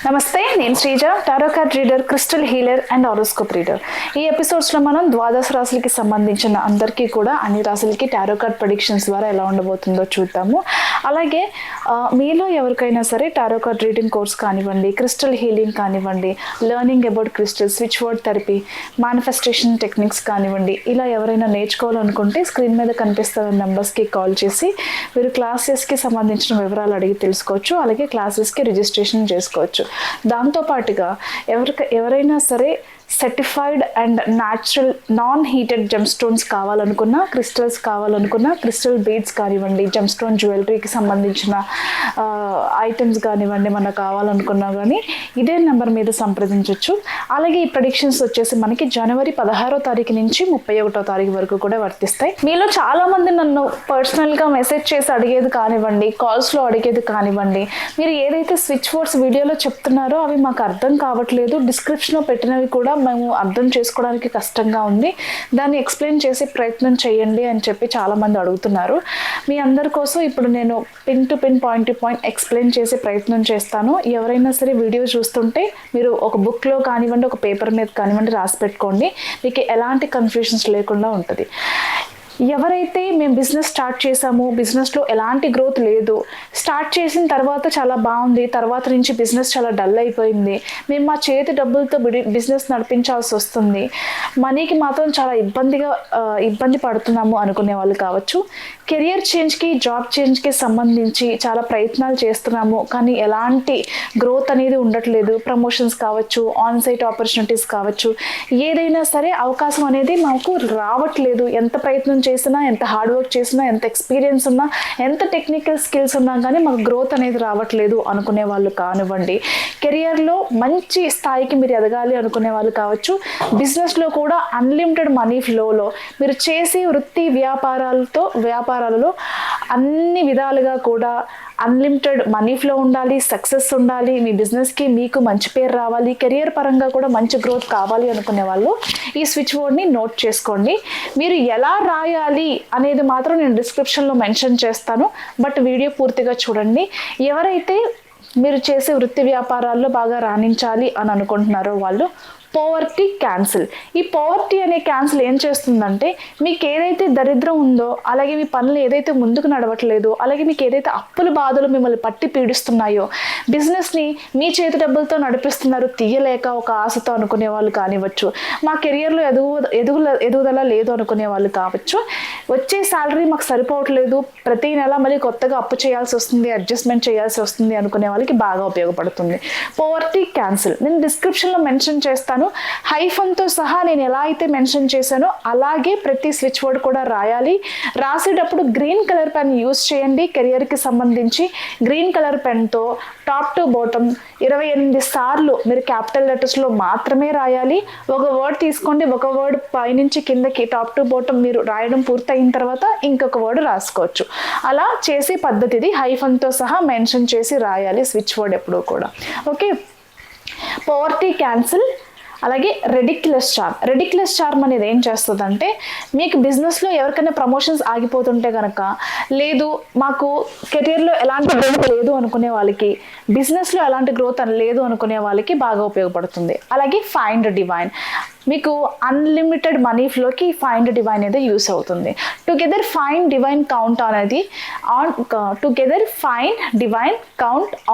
నమస్తే, నేను Sreeja, tarot card reader, crystal healer and horoscope reader. ఈ ఎపిసోడ్స్లో మనం ద్వాదశ రాశులకి సంబంధించిన అందరికీ కూడా అన్ని రాశులకి టారో కార్డ్ ప్రెడిక్షన్స్ ద్వారా ఎలా ఉండబోతుందో చూద్దాము. అలాగే మీలో ఎవరికైనా సరే టారో కార్డ్ రీడింగ్ కోర్స్ కానివ్వండి, క్రిస్టల్ హీలింగ్ కానివ్వండి, learning about crystal, switch word therapy, manifestation techniques కానివ్వండి, ఇలా ఎవరైనా నేర్చుకోవాలనుకుంటే స్క్రీన్ మీద కనిపిస్తున్న నెంబర్స్కి కాల్ చేసి మీరు క్లాసెస్కి సంబంధించిన వివరాలు అడిగి తెలుసుకోవచ్చు. అలాగే క్లాసెస్కి రిజిస్ట్రేషన్ చేసుకోవచ్చు. దాంతోపాటుగా ఎవరైనా సరే certified and natural non heated gem stones కావాలనుకున్నా, క్రిస్టల్స్ కావాలనుకున్నా, క్రిస్టల్ బీడ్స్ కానివ్వండి, జెమ్ స్టోన్ జ్యువెలరీకి సంబంధించిన ఐటమ్స్ కానివ్వండి, మనకు కావాలనుకున్నా కానీ ఇదే నెంబర్ మీద సంప్రదించవచ్చు. అలాగే ఈ ప్రెడిక్షన్స్ వచ్చేసి మనకి జనవరి 16వ తారీఖు నుంచి 31వ తారీఖు వరకు కూడా వర్తిస్తాయి. మీలో చాలామంది నన్ను పర్సనల్గా మెసేజ్ చేసి అడిగేది కానివ్వండి, కాల్స్లో అడిగేది కానివ్వండి, మీరు ఏదైతే స్విచ్ వర్డ్స్ వీడియోలో చెప్తున్నారో అవి మాకు అర్థం కావట్లేదు, డిస్క్రిప్షన్లో పెట్టినవి కూడా మేము అర్థం చేసుకోవడానికి కష్టంగా ఉంది, దాన్ని ఎక్స్ప్లెయిన్ చేసే ప్రయత్నం చేయండి అని చెప్పి చాలామంది అడుగుతున్నారు. మీ అందరి కోసం ఇప్పుడు నేను pin to pin, point to point explain చేసే ప్రయత్నం చేస్తాను. ఎవరైనా సరే వీడియో చూస్తుంటే మీరు ఒక బుక్లో కానివ్వండి, ఒక పేపర్ మీద కానివ్వండి రాసి పెట్టుకోండి, మీకు ఎలాంటి కన్ఫ్యూషన్స్ లేకుండా ఉంటుంది. ఎవరైతే మేము బిజినెస్ స్టార్ట్ చేసామో, బిజినెస్లో ఎలాంటి గ్రోత్ లేదు, స్టార్ట్ చేసిన తర్వాత చాలా బాగుంది, తర్వాత నుంచి బిజినెస్ చాలా డల్ అయిపోయింది, మేము మా చేతి డబ్బులతో బిజినెస్ నడిపించాల్సి వస్తుంది, మనీకి మాత్రం చాలా ఇబ్బంది పడుతున్నాము అనుకునే వాళ్ళు కావచ్చు, కెరియర్ చేంజ్కి, జాబ్ చేంజ్కి సంబంధించి చాలా ప్రయత్నాలు చేస్తున్నాము కానీ ఎలాంటి గ్రోత్ అనేది ఉండట్లేదు, ప్రమోషన్స్ కావచ్చు, ఆన్ సైట్ ఆపర్చునిటీస్ కావచ్చు, ఏదైనా సరే అవకాశం అనేది మాకు రావట్లేదు, ఎంత ప్రయత్నం చేసినా, ఎంత హార్డ్ వర్క్ చేసినా, ఎంత ఎక్స్పీరియన్స్ ఉన్నా, ఎంత టెక్నికల్ స్కిల్స్ ఉన్నా కానీ మాకు గ్రోత్ అనేది రావట్లేదు అనుకునే వాళ్ళు కానివ్వండి, కెరియర్లో మంచి స్థాయికి మీరు ఎదగాలి అనుకునే వాళ్ళు కావచ్చు, బిజినెస్లో కూడా అన్లిమిటెడ్ మనీ ఫ్లోలో మీరు చేసే వృత్తి వ్యాపారాలలో అన్ని విధాలుగా కూడా అన్లిమిటెడ్ మనీ ఫ్లో ఉండాలి, సక్సెస్ ఉండాలి, మీ బిజినెస్కి మీకు మంచి పేరు రావాలి, కెరియర్ పరంగా కూడా మంచి గ్రోత్ కావాలి అనుకునే వాళ్ళు ఈ స్విచ్ వర్డ్ని నోట్ చేసుకోండి. మీరు ఎలా రాయాలి అనేది మాత్రం నేను డిస్క్రిప్షన్లో మెన్షన్ చేస్తాను, బట్ వీడియో పూర్తిగా చూడండి. ఎవరైతే మీరు చేసే వృత్తి వ్యాపారాల్లో బాగా రాణించాలి అని అనుకుంటున్నారో వాళ్ళు పోవర్టీ క్యాన్సిల్. ఈ పోవర్టీ అనే క్యాన్సిల్ ఏం చేస్తుందంటే, మీకు ఏదైతే దరిద్రం ఉందో, అలాగే మీ పనులు ఏదైతే ముందుకు నడవట్లేదో, అలాగే మీకు ఏదైతే అప్పుల బాధలు మిమ్మల్ని పట్టి పీడిస్తున్నాయో, బిజినెస్ని మీ చేతి డబ్బులతో నడిపిస్తున్నారు తీయలేక ఒక ఆశతో అనుకునే వాళ్ళు కానివ్వచ్చు, మా కెరియర్లో ఎదుగుదల లేదు అనుకునే వాళ్ళు కావచ్చు, వచ్చే శాలరీ మాకు సరిపోవట్లేదు, ప్రతి నెల మళ్ళీ కొత్తగా అప్పు చేయాల్సి వస్తుంది, అడ్జస్ట్మెంట్ చేయాల్సి వస్తుంది అనుకునే వాళ్ళకి బాగా ఉపయోగపడుతుంది పోవర్టీ క్యాన్సిల్. నేను డిస్క్రిప్షన్లో మెన్షన్ చేస్తాను, హైఫన్తో సహా నేను ఎలా అయితే మెన్షన్ చేశానో అలాగే ప్రతి స్విచ్ వర్డ్ కూడా రాయాలి. రాసేటప్పుడు గ్రీన్ కలర్ పెన్ యూజ్ చేయండి. కెరియర్కి సంబంధించి గ్రీన్ కలర్ పెన్తో టాప్ టు బాటమ్ 28 సార్లు మీరు క్యాపిటల్ లెటర్స్లో మాత్రమే రాయాలి. ఒక వర్డ్ తీసుకోండి, ఒక వర్డ్ పైనుంచి కిందకి టాప్ టు బాటమ్ మీరు రాయడం పూర్తయిన తర్వాత ఇంకొక వర్డ్ రాసుకోవచ్చు. అలా చేసే పద్ధతిది, హైఫన్తో సహా మెన్షన్ చేసి రాయాలి స్విచ్ వర్డ్ ఎప్పుడూ కూడా. Okay, poverty cancel. అలాగే రెడిక్యులస్ చార్మ్ అనేది ఏం చేస్తుందంటే, మీకు బిజినెస్లో ఎవరికైనా ప్రమోషన్స్ ఆగిపోతుంటే కనుక, లేదు మాకు కెరియర్లో ఎలాంటి గ్రోత్ లేదు అనుకునే వాళ్ళకి, బిజినెస్లో ఎలాంటి గ్రోత్ లేదు అనుకునే వాళ్ళకి బాగా ఉపయోగపడుతుంది. అలాగే ఫైండ్ డివైన్, మీకు అన్లిమిటెడ్ మనీ ఫ్లోకి ఫైండ్ డివైన్ అనేది యూస్ అవుతుంది. టుగెదర్ ఫైండ్ డివైన్ కౌంట్ అనేది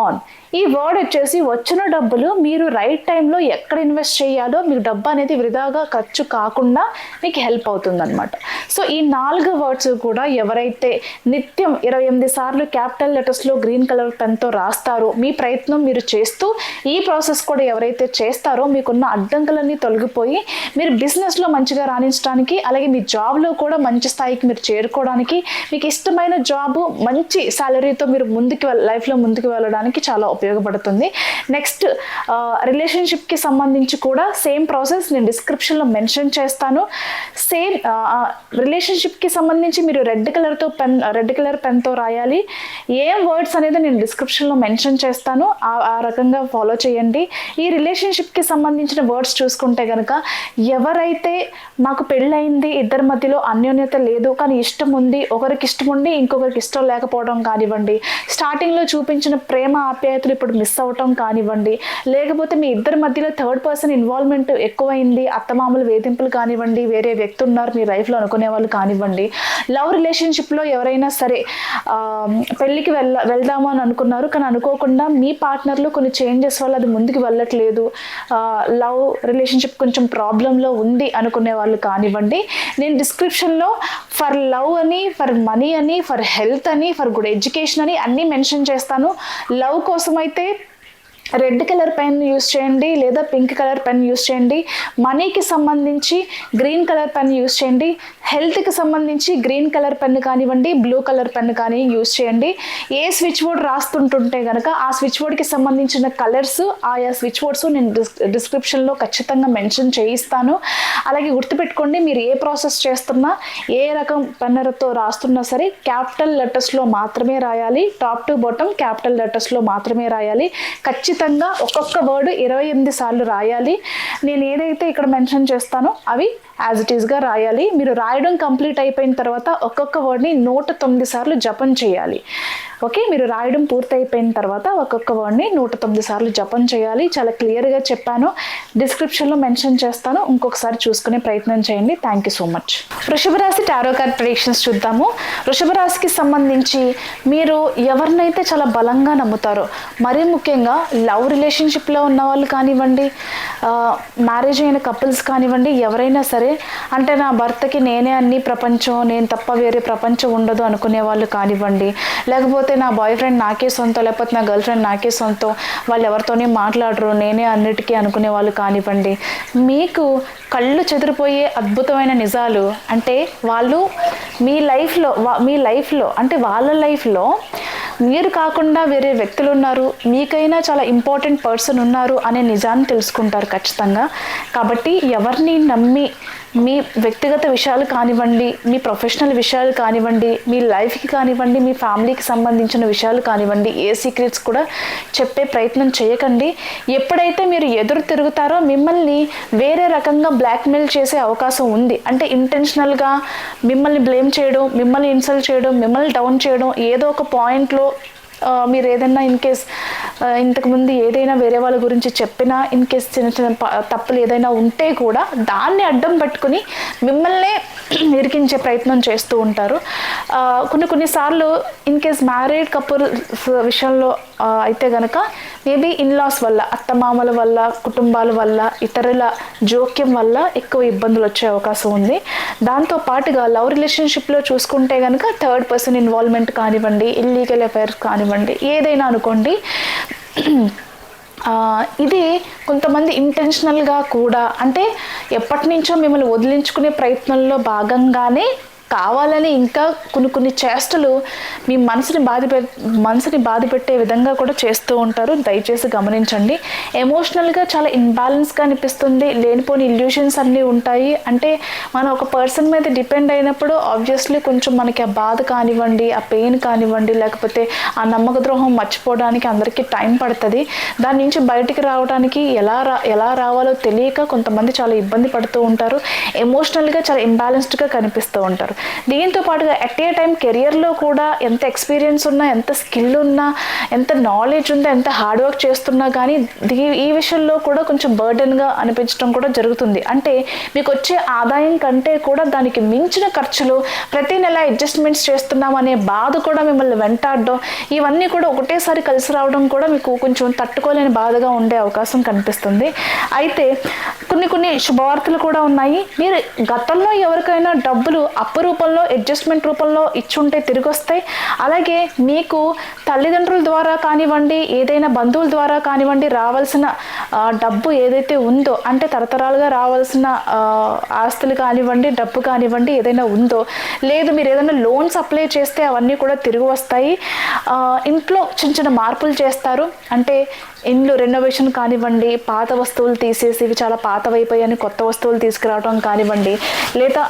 ఆన్. ఈ వర్డ్ వచ్చేసి వచ్చిన డబ్బులు మీరు రైట్ టైంలో ఎక్కడ ఇన్వెస్ట్ చేయాలో, మీకు డబ్బు అనేది వృధాగా ఖర్చు కాకుండా మీకు హెల్ప్ అవుతుంది అనమాట. సో ఈ 4 వర్డ్స్ కూడా ఎవరైతే నిత్యం 28 సార్లు క్యాపిటల్ లెటర్స్లో గ్రీన్ కలర్ పెన్తో రాస్తారో, మీ ప్రయత్నం మీరు చేస్తూ ఈ ప్రాసెస్ కూడా ఎవరైతే చేస్తారో, మీకున్న అడ్డంకులన్నీ తొలగిపోయి మీరు బిజినెస్లో మంచిగా రాణించడానికి, అలాగే మీ జాబ్లో కూడా మంచి స్థాయికి మీరు చేరుకోవడానికి, మీకు ఇష్టమైన జాబ్ మంచి శాలరీతో మీరు లైఫ్లో ముందుకు వెళ్ళడానికి చాలా ఉపయోగపడుతుంది. నెక్స్ట్ రిలేషన్షిప్కి సంబంధించి కూడా సేమ్ ప్రాసెస్ నేను డిస్క్రిప్షన్లో మెన్షన్ చేస్తాను. సేమ్ రిలేషన్షిప్కి సంబంధించి మీరు రెడ్ కలర్ పెన్తో రాయాలి. ఏం వర్డ్స్ అనేది నేను డిస్క్రిప్షన్లో మెన్షన్ చేస్తాను, ఆ రకంగా ఫాలో చేయండి. ఈ రిలేషన్షిప్కి సంబంధించిన వర్డ్స్ చూసుకుంటే కనుక ఎవరైతే మాకు పెళ్ళయింది, ఇద్దరి మధ్యలో అన్యోన్యత లేదు కానీ ఇష్టం ఉంది, ఒకరికి ఇష్టం ఉండి ఇంకొకరికి ఇష్టం లేకపోవడం కానివ్వండి, స్టార్టింగ్లో చూపించిన ప్రేమ ఆప్యాయతలు ఇప్పుడు మిస్ అవ్వటం కానివ్వండి, లేకపోతే మీ ఇద్దరి మధ్యలో థర్డ్ పర్సన్ ఇన్వాల్వ్మెంట్ ఎక్కువైంది, అత్తమామలు వేధింపులు కానివ్వండి, వేరే వ్యక్తి ఉన్నారు మీ లైఫ్లో అనుకునే వాళ్ళు కానివ్వండి, లవ్ రిలేషన్షిప్లో ఎవరైనా సరే పెళ్ళికి వెళ్దాము అని అనుకున్నారు కానీ అనుకోకుండా మీ పార్ట్నర్లో కొన్ని చేంజెస్ వల్ల అది ముందుకు వెళ్ళట్లేదు, లవ్ రిలేషన్షిప్ కొంచెం ప్రాబ్లంలో ఉంది అనుకునే వాళ్ళు కానివ్వండి, నేను డిస్క్రిప్షన్లో ఫర్ లవ్ అని, ఫర్ మనీ అని, ఫర్ హెల్త్ అని, ఫర్ గుడ్ ఎడ్యుకేషన్ అని అన్నీ మెన్షన్ చేస్తాను. లవ్ కోసం అయితే రెడ్ కలర్ పెన్ యూస్ చేయండి లేదా పింక్ కలర్ పెన్ యూస్ చేయండి. మనీకి సంబంధించి గ్రీన్ కలర్ పెన్ యూస్ చేయండి. హెల్త్కి సంబంధించి గ్రీన్ కలర్ పెన్ కానివ్వండి, బ్లూ కలర్ పెన్ కానీ యూస్ చేయండి. ఏ స్విచ్ బోర్డ్ రాస్తుంటుంటే కనుక ఆ స్విచ్ బోర్డ్కి సంబంధించిన కలర్స్, ఆయా స్విచ్ బోర్డ్స్ నేను డిస్క్రిప్షన్లో ఖచ్చితంగా మెన్షన్ చేయిస్తాను. అలాగే గుర్తుపెట్టుకోండి, మీరు ఏ ప్రాసెస్ చేస్తున్నా, ఏ రకం పెన్నరతో రాస్తున్నా సరే క్యాపిటల్ లెటర్స్లో మాత్రమే రాయాలి. టాప్ టు బాటమ్ క్యాపిటల్ లెటర్స్లో మాత్రమే రాయాలి. ఖచ్చితంగా ఒక్కొక్క వర్డ్ 28 సార్లు రాయాలి. నేను ఏదైతే ఇక్కడ మెన్షన్ చేస్తానో అవి యాజ్ ఇట్ ఈస్గా రాయాలి. మీరు రాయడం కంప్లీట్ అయిపోయిన తర్వాత ఒక్కొక్క వర్డ్ని 109 సార్లు జపం చేయాలి. ఓకే, మీరు రాయడం పూర్తి అయిపోయిన తర్వాత ఒక్కొక్క వర్డ్ని 109 సార్లు జపం చేయాలి. చాలా క్లియర్గా చెప్పాను, డిస్క్రిప్షన్లో మెన్షన్ చేస్తాను, ఇంకొకసారి చూసుకునే ప్రయత్నం చేయండి. Thank you so much. వృషభ రాశి టారో కార్డ్ ప్రెడిక్షన్స్ చూద్దాము. వృషభ రాశికి సంబంధించి మీరు ఎవరినైతే చాలా బలంగా నమ్ముతారో, మరీ ముఖ్యంగా లవ్ రిలేషన్షిప్లో ఉన్న వాళ్ళు కానివ్వండి, మ్యారేజ్ అయిన కపుల్స్ కానివ్వండి, ఎవరైనా సరే, అంటే నా భర్తకి నేనే అన్ని ప్రపంచం, నేను తప్ప వేరే ప్రపంచం ఉండదు అనుకునే వాళ్ళు కానివ్వండి, లేకపోతే నా బాయ్ ఫ్రెండ్ నాకే సొంతం, లేకపోతే నా గర్ల్ ఫ్రెండ్ నాకే సొంతం, వాళ్ళు ఎవరితోనే మాట్లాడరు, నేనే అన్నిటికీ అనుకునే వాళ్ళు కానివ్వండి, మీకు కళ్ళు చెదిరిపోయే అద్భుతమైన నిజాలు, అంటే వాళ్ళు మీ లైఫ్లో అంటే వాళ్ళ లైఫ్లో మీరు కాకుండా వేరే వ్యక్తులు ఉన్నారు, మీకైనా చాలా ఇంపార్టెంట్ పర్సన్ ఉన్నారు అనే నిజాన్ని తెలుసుకుంటారు ఖచ్చితంగా. కాబట్టి ఎవరిని నమ్మి మీ వ్యక్తిగత విషయాలు కానివ్వండి, మీ ప్రొఫెషనల్ విషయాలు కానివ్వండి, మీ లైఫ్కి కానివ్వండి, మీ ఫ్యామిలీకి సంబంధించిన విషయాలు కానివ్వండి, ఏ సీక్రెట్స్ కూడా చెప్పే ప్రయత్నం చేయకండి. ఎప్పుడైతే మీరు ఎదురు తిరుగుతారో మిమ్మల్ని వేరే రకంగా బ్లాక్మెయిల్ చేసే అవకాశం ఉంది. అంటే ఇంటెన్షనల్గా మిమ్మల్ని బ్లేమ్ చేయడం, మిమ్మల్ని ఇన్సల్ట్ చేయడం, మిమ్మల్ని డౌన్ చేయడం, ఏదో ఒక పాయింట్లో మీరు ఏదైనా ఇన్ కేస్ ఇంతకుముందు ఏదైనా వేరే వాళ్ళ గురించి చెప్పినా, ఇన్ కేస్ చిన్న చిన్న తప్పులు ఏదైనా ఉంటే కూడా దాన్ని అడ్డం పట్టుకుని మిమ్మల్నే ఇరికించే ప్రయత్నం చేస్తూ ఉంటారు. కొన్నిసార్లు ఇన్ కేస్ మ్యారీడ్ కపుల్స్ విషయంలో అయితే కనుక మేబీ ఇన్లాస్ వల్ల, అత్తమామల వల్ల, కుటుంబాల వల్ల, ఇతరుల జోక్యం వల్ల ఎక్కువ ఇబ్బందులు వచ్చే అవకాశం ఉంది. దాంతో పాటుగా లవ్ రిలేషన్షిప్లో చూసుకుంటే కనుక థర్డ్ పర్సన్ ఇన్వాల్వ్మెంట్ కానివ్వండి, ఇల్లీగల్ అఫైర్స్ కానివ్వండి, ఏదైనా అనుకోండి, ఇది కొంతమంది ఇంటెన్షనల్గా కూడా, అంటే ఎప్పటి నుంచో మిమ్మల్ని వదిలించుకునే ప్రయత్నంలో భాగంగానే కావాలని ఇంకా కొన్ని చేష్టలు మీ మనసుని బాధ పెట్టే విధంగా కూడా చేస్తూ ఉంటారు. దయచేసి గమనించండి. ఎమోషనల్గా చాలా ఇన్బ్యాలెన్స్గా అనిపిస్తుంది, లేనిపోని ఇల్యూషన్స్ అన్నీ ఉంటాయి. అంటే మనం ఒక పర్సన్ మీద డిపెండ్ అయినప్పుడు ఆబ్వియస్లీ కొంచెం మనకి ఆ బాధ కానివ్వండి, ఆ పెయిన్ కానివ్వండి, లేకపోతే ఆ నమ్మక ద్రోహం మర్చిపోవడానికి అందరికీ టైం పడుతుంది. దాని నుంచి బయటికి రావడానికి ఎలా రావాలో తెలియక కొంతమంది చాలా ఇబ్బంది పడుతూ ఉంటారు. ఎమోషనల్గా చాలా ఇంబ్యాలెన్స్డ్గా కనిపిస్తూ ఉంటారు. దీంతో పాటుగా ఎట్ ఏ టైం కెరియర్లో కూడా ఎంత ఎక్స్పీరియన్స్ ఉన్నా, ఎంత స్కిల్ ఉన్నా, ఎంత నాలెడ్జ్ ఉందా, ఎంత హార్డ్ వర్క్ చేస్తున్నా కానీ ఈ విషయంలో కూడా కొంచెం బర్డెన్గా అనిపించడం కూడా జరుగుతుంది. అంటే మీకు వచ్చే ఆదాయం కంటే కూడా దానికి మించిన ఖర్చులు, ప్రతి నెల అడ్జస్ట్మెంట్స్ చేస్తున్నాం అనే బాధ కూడా మిమ్మల్ని వెంటాడడం, ఇవన్నీ కూడా ఒకటేసారి కలిసి రావడం కూడా మీకు కొంచెం తట్టుకోలేని బాధగా ఉండే అవకాశం కనిపిస్తుంది. అయితే కొన్ని శుభవార్తలు కూడా ఉన్నాయి. మీరు గతంలో ఎవరికైనా డబ్బులు అప్పు రూపంలో, అడ్జస్ట్మెంట్ రూపంలో ఇచ్చుంటే తిరిగి వస్తాయి. అలాగే మీకు తల్లిదండ్రుల ద్వారా కానివ్వండి, ఏదైనా బంధువుల ద్వారా కానివ్వండి రావాల్సిన డబ్బు ఏదైతే ఉందో, అంటే తరతరాలుగా రావాల్సిన ఆస్తులు కానివ్వండి, డబ్బు కానివ్వండి ఏదైనా ఉందో, లేదు మీరు ఏదైనా లోన్స్ అప్లై చేస్తే అవన్నీ కూడా తిరిగి వస్తాయి. ఇంట్లో చిన్న చిన్న మార్పులు చేస్తారు. అంటే ఇండ్లు రెనోవేషన్ కానివ్వండి, పాత వస్తువులు తీసేసి ఇవి చాలా పాతవైపోయాయని కొత్త వస్తువులు తీసుకురావడం కానివ్వండి, లేదా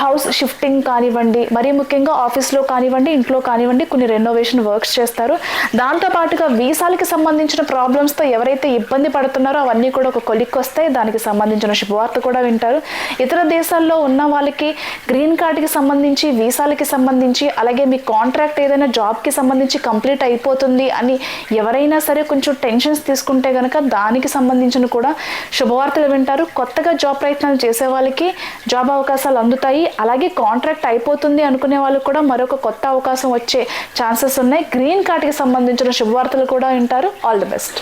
హౌస్ షిఫ్టింగ్ కానివ్వండి, మరీ ముఖ్యంగా ఆఫీస్లో కానివ్వండి, ఇంట్లో కానివ్వండి కొన్ని రెనోవేషన్ వర్క్స్ చేస్తారు. దాంతోపాటుగా వీసాలకి సంబంధించిన ప్రాబ్లమ్స్తో ఎవరైతే ఇబ్బంది పడుతున్నారో అవన్నీ కూడా ఒక కొలిక్కి వస్తాయి. దానికి సంబంధించిన శుభవార్త కూడా వింటారు. ఇతర దేశాల్లో ఉన్న వాళ్ళకి గ్రీన్ కార్డ్కి సంబంధించి, వీసాలకి సంబంధించి, అలాగే మీ కాంట్రాక్ట్ ఏదైనా జాబ్కి సంబంధించి కంప్లీట్ అయిపోతుంది అని ఎవరైనా సరే కొంచెం టెన్షన్స్ తీసుకుంటే కనుక దానికి సంబంధించిన కూడా శుభవార్తలు వింటారు. కొత్తగా జాబ్ ప్రయత్నాలు చేసే వాళ్ళకి జాబ్ అవకాశాలు అందుతాయి. అలాగే కాంట్రాక్ట్ అయిపోతుంది అనుకునే వాళ్ళకి కూడా మరొక కొత్త అవకాశం వచ్చే ఛాన్సెస్ ఉన్నాయి. గ్రీన్ కార్డ్కి సంబంధించిన శుభవార్తలు కూడా వింటారు. All the best.